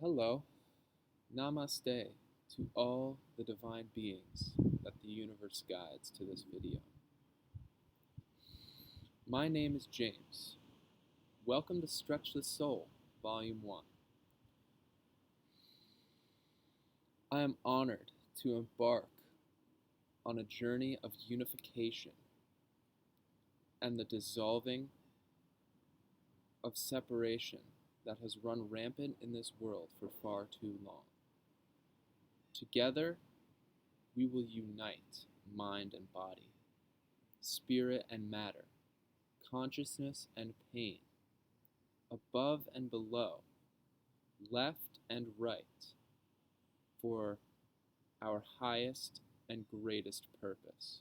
Hello, Namaste to all the divine beings that the universe guides to this video. My name is James. Welcome to Stretch the Soul, Volume 1. I am honored to embark on a journey of unification and the dissolving of separation that has run rampant in this world for far too long. Together, we will unite mind and body, spirit and matter, consciousness and pain, above and below, left and right, for our highest and greatest purpose.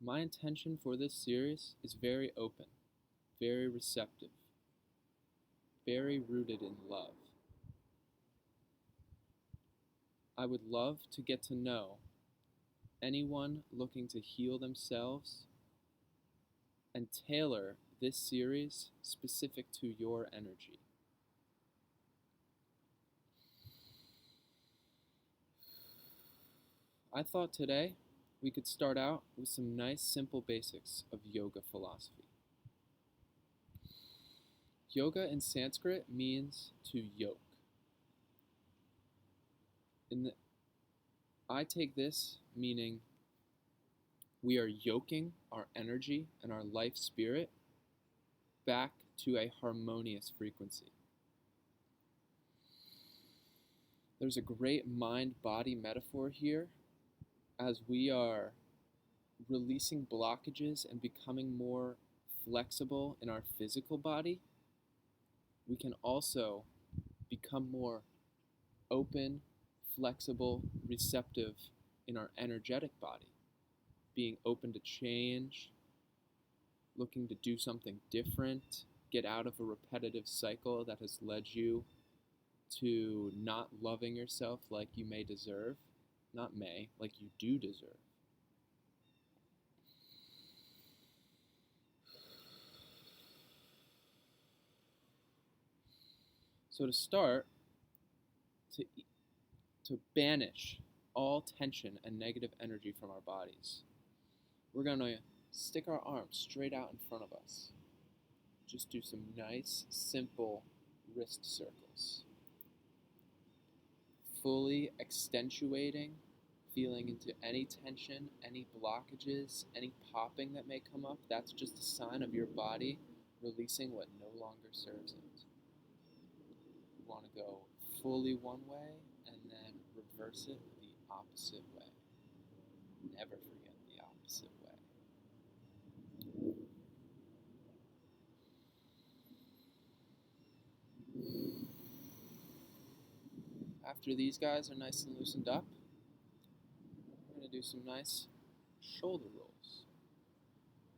My intention for this series is very open, very receptive, very rooted in love. I would love to get to know anyone looking to heal themselves and tailor this series specific to your energy. I thought today we could start out with some nice simple basics of yoga philosophy. Yoga in Sanskrit means to yoke. I take this meaning we are yoking our energy and our life spirit back to a harmonious frequency. There's a great mind-body metaphor here as we are releasing blockages and becoming more flexible in our physical body. We can also become more open, flexible, receptive in our energetic body, being open to change, looking to do something different, get out of a repetitive cycle that has led you to not loving yourself like you may deserve. Not may, like you do deserve. So to start, to banish all tension and negative energy from our bodies, we're going to stick our arms straight out in front of us. Just do some nice, simple wrist circles. Fully accentuating, feeling into any tension, any blockages, any popping that may come up. That's just a sign of your body releasing what no longer serves it. You want to go fully one way and then reverse it the opposite way. Never forget the opposite way. After these guys are nice and loosened up, we're going to do some nice shoulder rolls.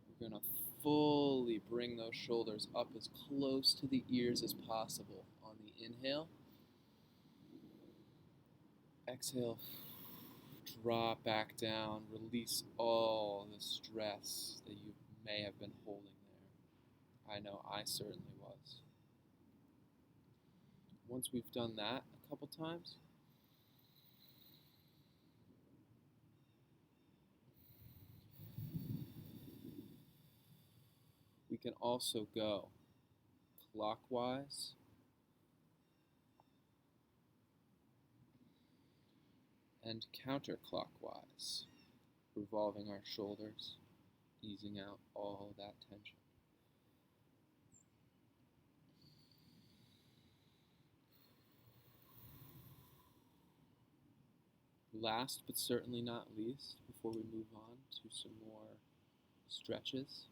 We're going to fully bring those shoulders up as close to the ears as possible on the inhale. Exhale, drop back down, release all the stress that you may have been holding there. I know I certainly was. Once we've done that a couple times, we can also go clockwise and counterclockwise, revolving our shoulders, easing out all that tension. Last but certainly not least, before we move on to some more stretches,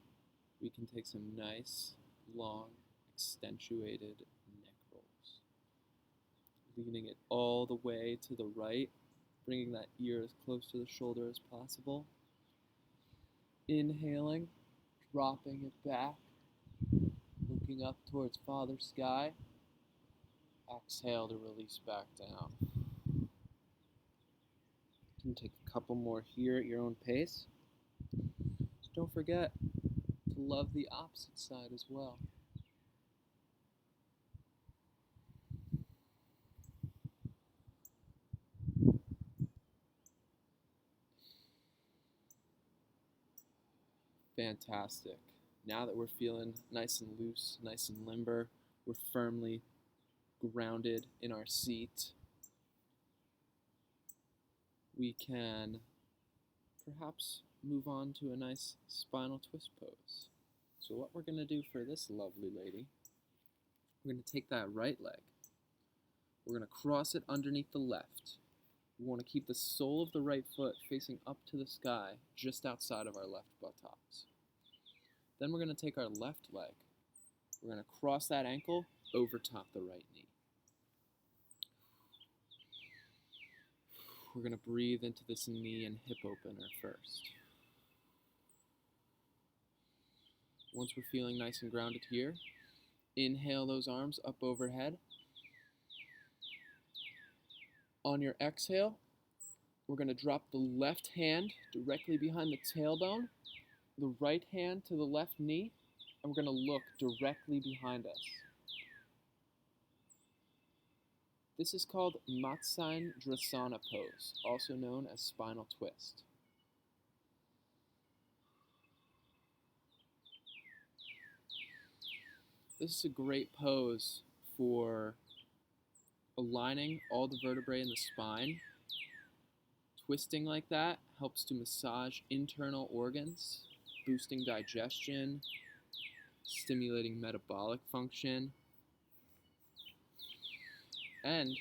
we can take some nice, long, accentuated neck rolls. Leaning it all the way to the right, bringing that ear as close to the shoulder as possible. Inhaling, dropping it back, looking up towards Father Sky. Exhale to release back down. You can take a couple more here at your own pace. Just don't forget to love the opposite side as well. Fantastic. Now that we're feeling nice and loose, nice and limber, we're firmly grounded in our seat, we can perhaps move on to a nice spinal twist pose. So what we're going to do for this lovely lady, we're going to take that right leg, we're going to cross it underneath the left. We want to keep the sole of the right foot facing up to the sky, just outside of our left buttocks. Then we're going to take our left leg, we're going to cross that ankle over top the right knee. We're going to breathe into this knee and hip opener first. Once we're feeling nice and grounded here, inhale those arms up overhead. On your exhale, we're going to drop the left hand directly behind the tailbone, the right hand to the left knee, and we're going to look directly behind us. This is called Matsyendrasana pose, also known as spinal twist. This is a great pose for aligning all the vertebrae in the spine. Twisting like that helps to massage internal organs, boosting digestion, stimulating metabolic function, and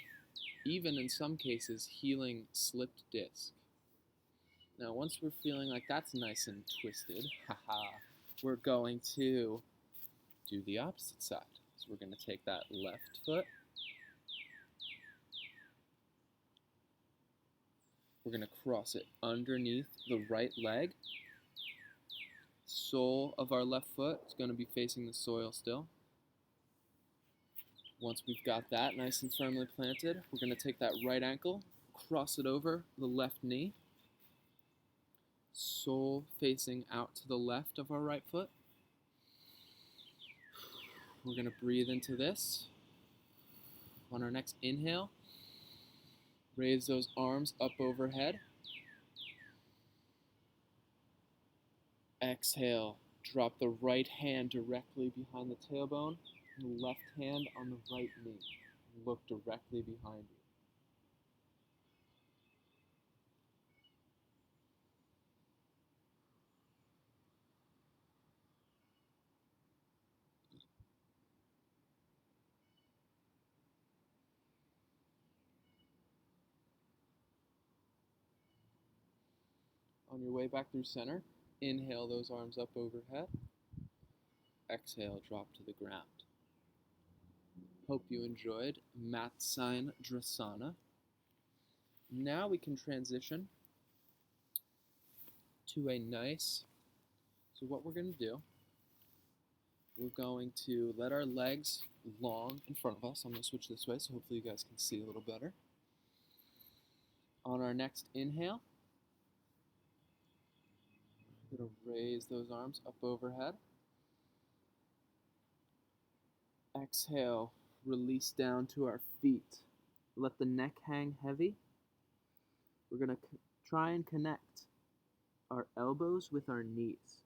even in some cases healing slipped disc. Now once we're feeling like that's nice and twisted, we're going to do the opposite side. So we're going to take that left foot, we're going to cross it underneath the right leg. Sole of our left foot is going to be facing the soil still. Once we've got that nice and firmly planted, we're going to take that right ankle, cross it over the left knee. Sole facing out to the left of our right foot. We're going to breathe into this. On our next inhale, raise those arms up overhead. Exhale, drop the right hand directly behind the tailbone, and the left hand on the right knee. Look directly behind you. On your way back through center, inhale those arms up overhead. Exhale, drop to the ground. Hope you enjoyed Matsyendrasana. Now we can transition to a nice, so what we're going to do, we're going to let our legs long in front of us. I'm going to switch this way so hopefully you guys can see a little better. On our next inhale, we're going to raise those arms up overhead. Exhale, release down to our feet. Let the neck hang heavy. We're going to try and connect our elbows with our knees.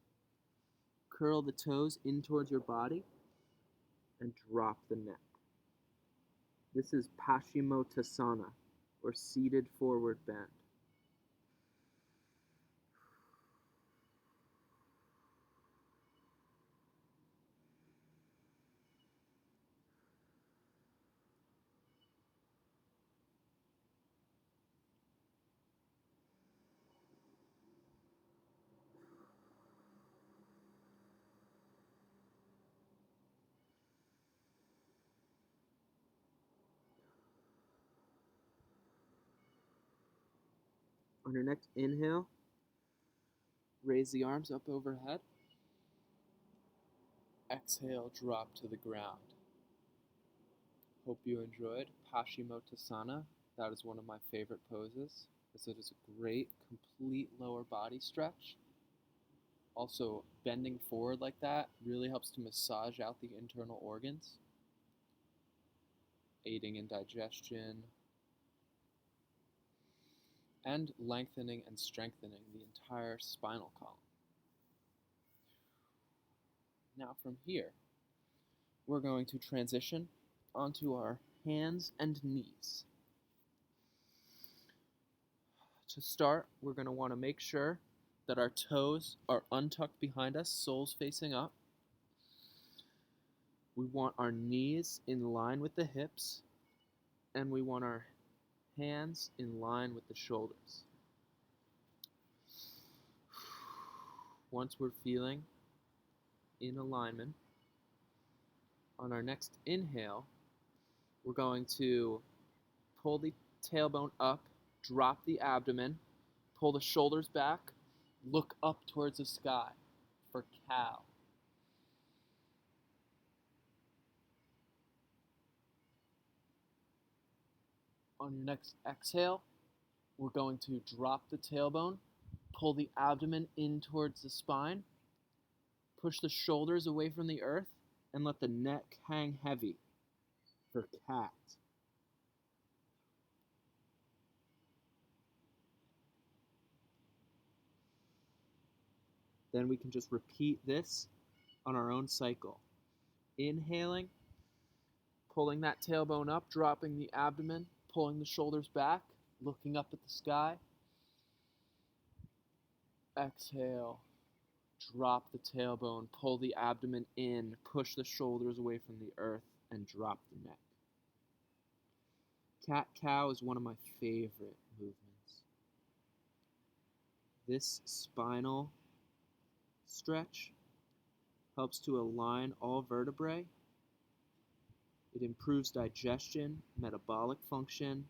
Curl the toes in towards your body and drop the neck. This is Paschimottanasana, or seated forward bend. On your next inhale, raise the arms up overhead. Exhale, drop to the ground. Hope you enjoyed Paschimottanasana. That is one of my favorite poses, as it is a great, complete lower body stretch. Also, bending forward like that really helps to massage out the internal organs, aiding in digestion and lengthening and strengthening the entire spinal column. Now from here, we're going to transition onto our hands and knees. To start, we're going to want to make sure that our toes are untucked behind us, soles facing up. We want our knees in line with the hips, and we want our hands in line with the shoulders. Once we're feeling in alignment, on our next inhale, we're going to pull the tailbone up, drop the abdomen, pull the shoulders back, look up towards the sky for cow. On your next exhale, we're going to drop the tailbone, pull the abdomen in towards the spine, push the shoulders away from the earth, and let the neck hang heavy for cat. Then we can just repeat this on our own cycle. Inhaling, pulling that tailbone up, dropping the abdomen, pulling the shoulders back, looking up at the sky. Exhale, drop the tailbone, pull the abdomen in, push the shoulders away from the earth, and drop the neck. Cat-cow is one of my favorite movements. This spinal stretch helps to align all vertebrae. It improves digestion, metabolic function,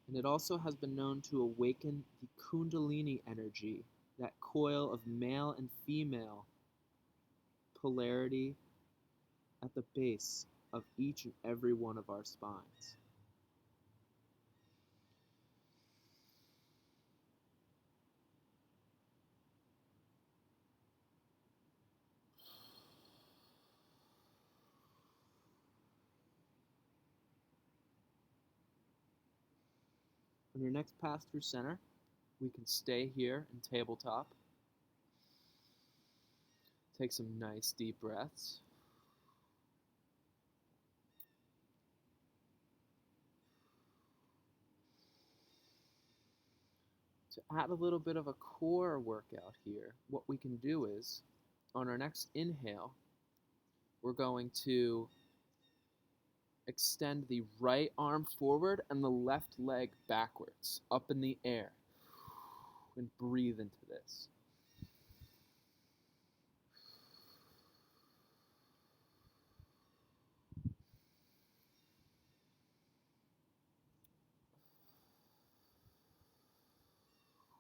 and it also has been known to awaken the Kundalini energy, that coil of male and female polarity at the base of each and every one of our spines. On your next pass through center, we can stay here in tabletop. Take some nice deep breaths. To add a little bit of a core workout here, what we can do is, on our next inhale, we're going to extend the right arm forward and the left leg backwards, up in the air, and breathe into this.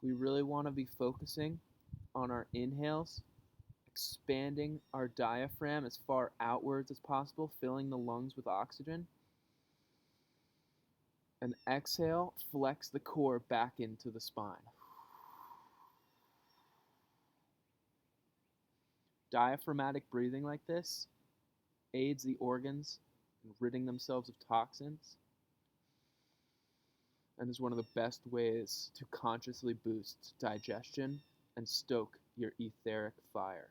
We really want to be focusing on our inhales, expanding our diaphragm as far outwards as possible, filling the lungs with oxygen. And exhale, flex the core back into the spine. Diaphragmatic breathing like this aids the organs in ridding themselves of toxins and is one of the best ways to consciously boost digestion and stoke your etheric fire.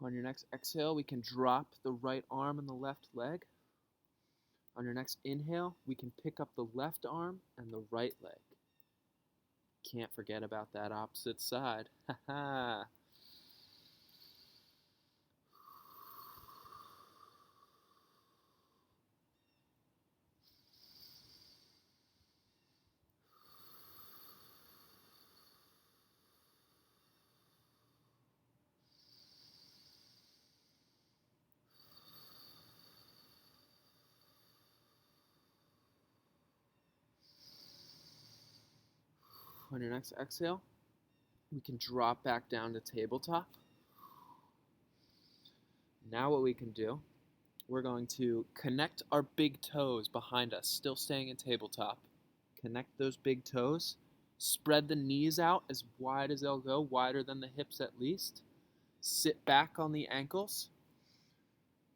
On your next exhale, we can drop the right arm and the left leg. On your next inhale, we can pick up the left arm and the right leg. Can't forget about that opposite side. Haha. On your next exhale, we can drop back down to tabletop. Now what we can do We're going to connect our big toes behind us, still staying in tabletop. Connect those big toes. Spread the knees out as wide as they'll go, wider than the hips at least. Sit back on the ankles.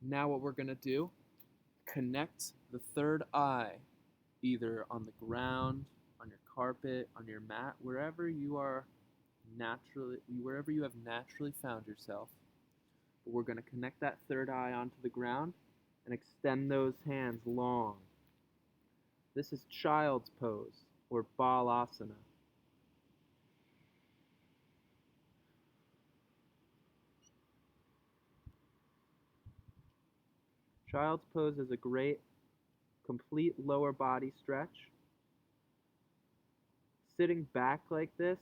Now what we're going to do, connect the third eye, either on the ground, on your carpet, on your mat, wherever you have naturally found yourself. But we're going to connect that third eye onto the ground and extend those hands long. This is child's pose, or balasana. Child's pose is a great, complete lower body stretch. Sitting back like this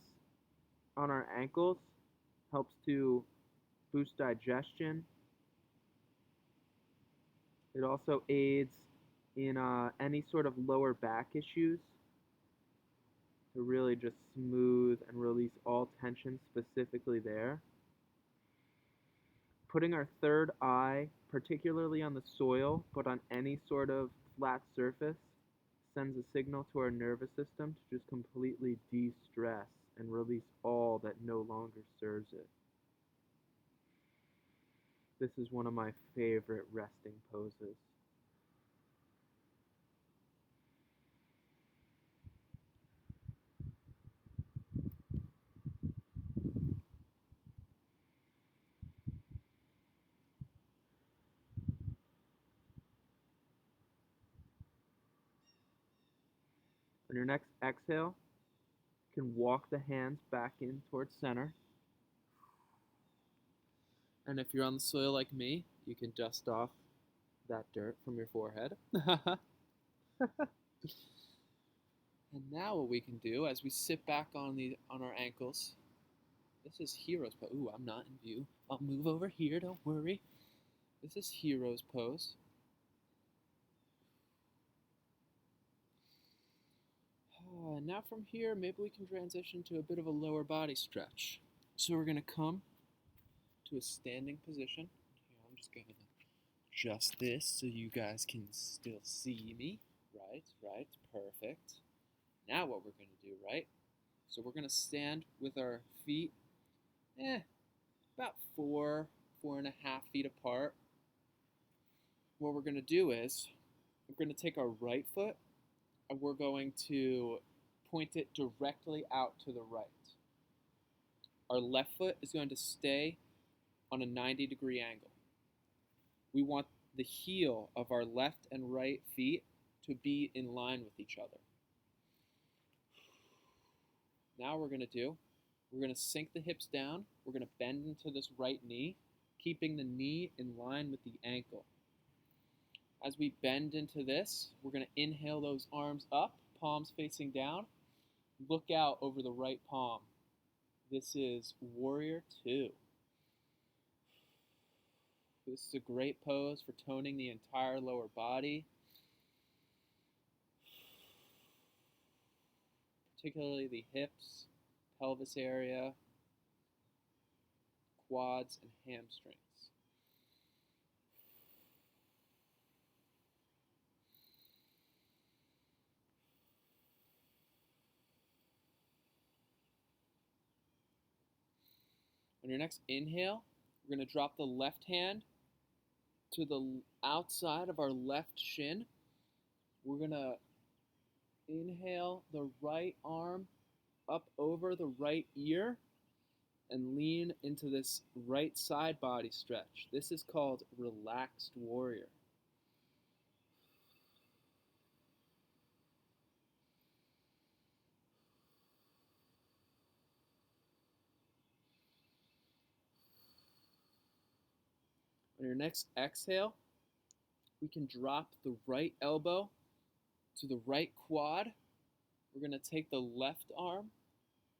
on our ankles helps to boost digestion. It also aids in any sort of lower back issues to really just smooth and release all tension specifically there. Putting our third eye, particularly on the soil, but on any sort of flat surface, sends a signal to our nervous system to just completely de-stress and release all that no longer serves it. This is one of my favorite resting poses. On your next exhale, you can walk the hands back in towards center. And if you're on the soil like me, you can dust off that dirt from your forehead. And now what we can do as we sit back on our ankles, this is hero's pose. Ooh, I'm not in view. I'll move over here, don't worry. This is hero's pose. Now from here, maybe we can transition to a bit of a lower body stretch. So we're going to come to a standing position. Here, I'm just going to adjust this so you guys can still see me. Right, perfect. Now what we're going to do, right? So we're going to stand with our feet about 4.5 feet apart. What we're going to do is we're going to take our right foot and we're going to point it directly out to the right. Our left foot is going to stay on a 90-degree angle. We want the heel of our left and right feet to be in line with each other. Now we're going to sink the hips down. We're going to bend into this right knee, keeping the knee in line with the ankle. As we bend into this, we're going to inhale those arms up, palms facing down. Look out over the right palm. This is Warrior 2. This is a great pose for toning the entire lower body, particularly the hips, pelvis area, quads, and hamstrings. On your next inhale, we're going to drop the left hand to the outside of our left shin. We're going to inhale the right arm up over the right ear and lean into this right side body stretch. This is called Relaxed Warrior. On your next exhale, we can drop the right elbow to the right quad. We're going to take the left arm,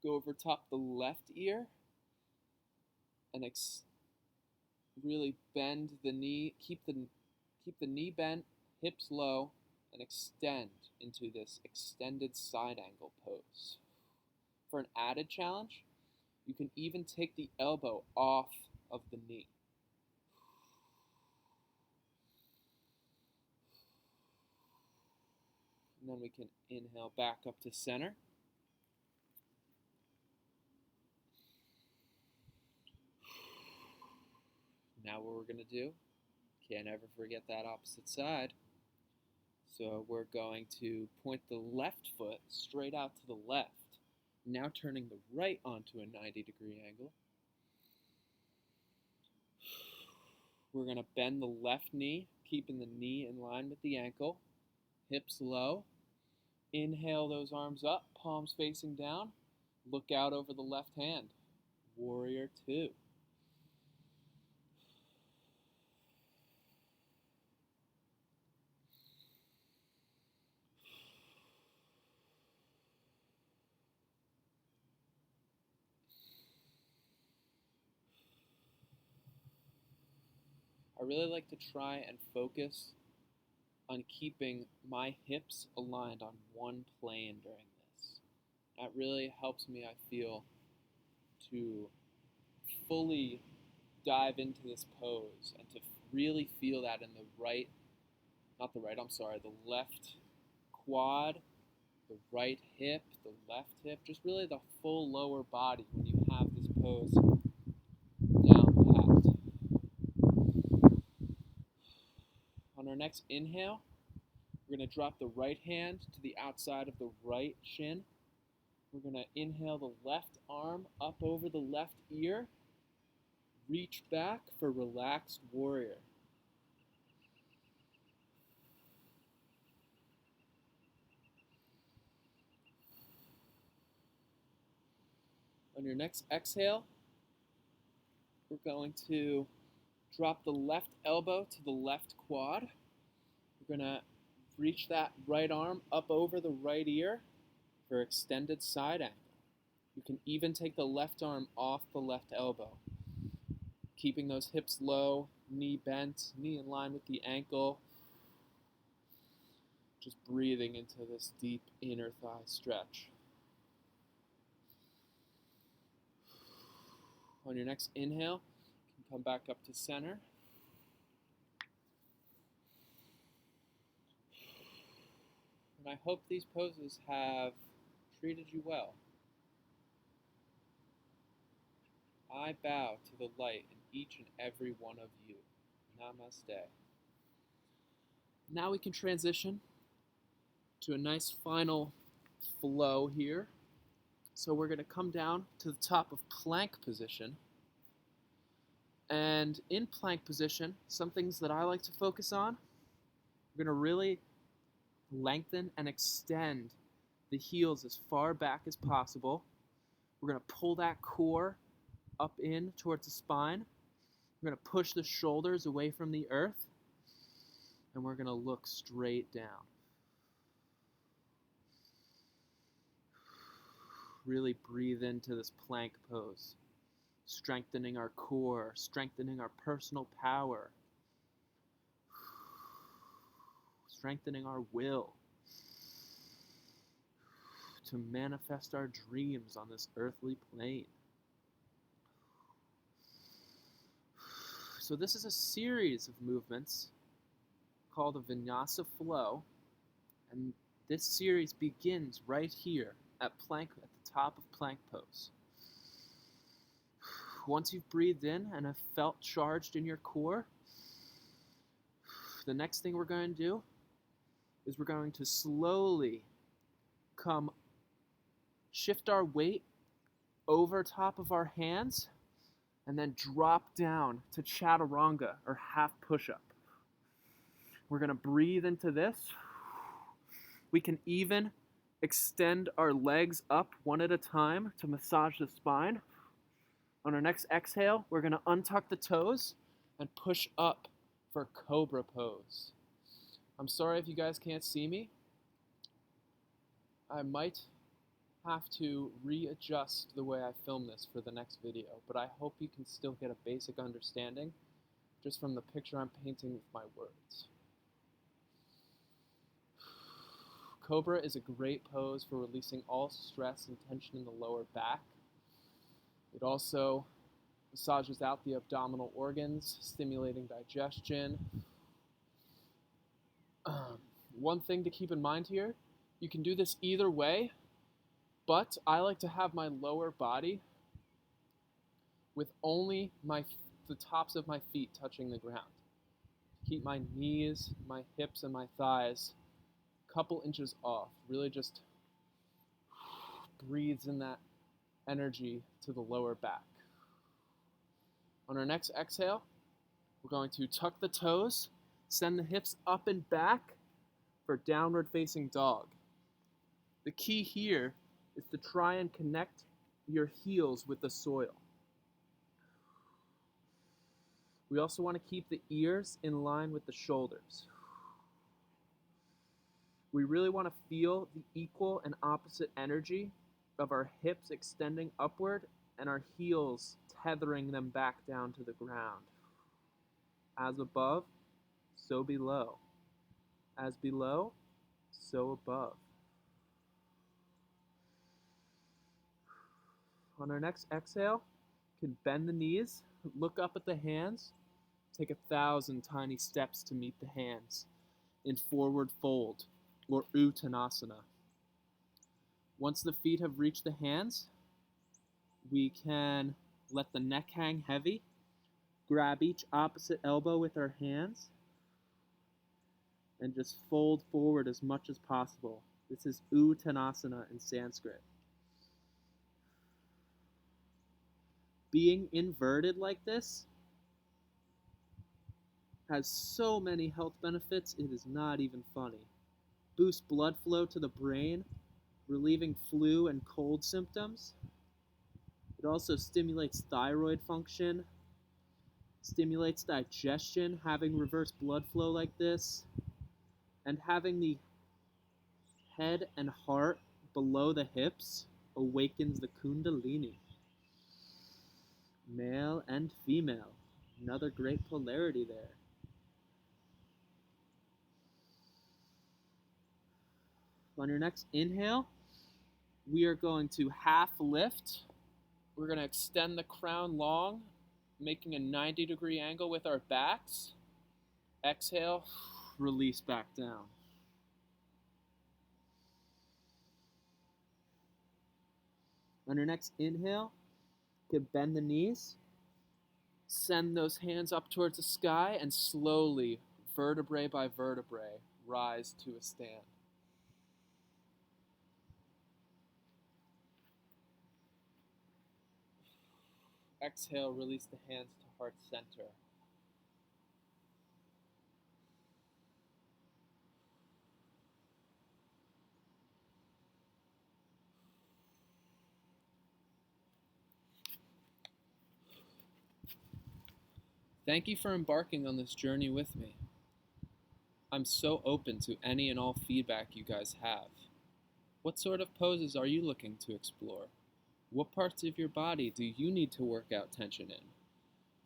go over top the left ear, and really bend the knee, keep the knee bent, hips low, and extend into this extended side angle pose. For an added challenge, you can even take the elbow off of the knee. then we can inhale back up to center. Now what we're going to do, can't ever forget that opposite side. So we're going to point the left foot straight out to the left. Now turning the right onto a 90-degree angle. We're going to bend the left knee, keeping the knee in line with the ankle. Hips low. Inhale those arms up, palms facing down. Look out over the left hand. Warrior two. I really like to try and focus on keeping my hips aligned on one plane during this. That really helps me, I feel, to fully dive into this pose and to really feel that in the left quad, the right hip, the left hip, just really the full lower body when you have this pose down pat. On our next inhale, we're going to drop the right hand to the outside of the right shin. We're going to inhale the left arm up over the left ear. Reach back for relaxed warrior. On your next exhale, we're going to drop the left elbow to the left quad. We're going to reach that right arm up over the right ear for extended side angle. You can even take the left arm off the left elbow, keeping those hips low, knee bent, knee in line with the ankle. Just breathing into this deep inner thigh stretch. On your next inhale, you can come back up to center. And I hope these poses have treated you well. I bow to the light in each and every one of you. Namaste. Now we can transition to a nice final flow here. So we're going to come down to the top of plank position. And in plank position, some things that I like to focus on, we're going to really lengthen and extend the heels as far back as possible. We're going to pull that core up in towards the spine. We're going to push the shoulders away from the earth. And we're going to look straight down. Really breathe into this plank pose, strengthening our core, strengthening our personal power, strengthening our will to manifest our dreams on this earthly plane. So this is a series of movements called a Vinyasa flow, and this series begins right here at plank, at the top of plank pose. Once you've breathed in and have felt charged in your core, the next thing we're going to do is we're going to slowly shift our weight over top of our hands and then drop down to chaturanga, or half push-up. We're going to breathe into this. We can even extend our legs up one at a time to massage the spine. On our next exhale, we're going to untuck the toes and push up for cobra pose. I'm sorry if you guys can't see me. I might have to readjust the way I film this for the next video, but I hope you can still get a basic understanding just from the picture I'm painting with my words. Cobra is a great pose for releasing all stress and tension in the lower back. It also massages out the abdominal organs, stimulating digestion. One thing to keep in mind here You can do this either way, but I like to have my lower body with only the tops of my feet touching the ground. Keep my knees, my hips, and my thighs a couple inches off. Really just breathes in that energy to the lower back. On our next exhale, we're going to tuck the toes, send the hips up and back for downward facing dog. The key here is to try and connect your heels with the soil. We also want to keep the ears in line with the shoulders. We really want to feel the equal and opposite energy of our hips extending upward and our heels tethering them back down to the ground. As above, so below. As below, so above. On our next exhale, you can bend the knees, look up at the hands, take 1,000 tiny steps to meet the hands in forward fold or Uttanasana. Once the feet have reached the hands, we can let the neck hang heavy, grab each opposite elbow with our hands, and just fold forward as much as possible. This is Uttanasana in Sanskrit. Being inverted like this has so many health benefits, it is not even funny. Boosts blood flow to the brain, relieving flu and cold symptoms. It also stimulates thyroid function, stimulates digestion, having reverse blood flow like this, and having the head and heart below the hips awakens the Kundalini. Male and female, another great polarity there. On your next inhale, we are going to half lift. We're going to extend the crown long, making a 90-degree angle with our backs. Exhale, release back down. On your next inhale, you can bend the knees, send those hands up towards the sky, and slowly, vertebrae by vertebrae, rise to a stand. Exhale, release the hands to heart center. Thank you for embarking on this journey with me. I'm so open to any and all feedback you guys have. What sort of poses are you looking to explore? What parts of your body do you need to work out tension in?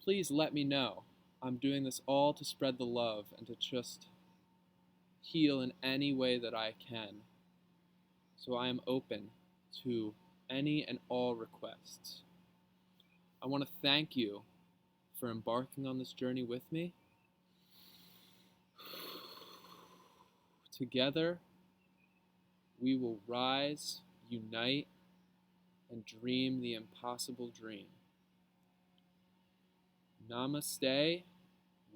Please let me know. I'm doing this all to spread the love and to just heal in any way that I can. So I am open to any and all requests. I want to thank you for embarking on this journey with me. Together, we will rise, unite, and dream the impossible dream. Namaste,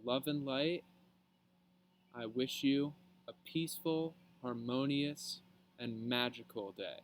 love and light. I wish you a peaceful, harmonious, and magical day.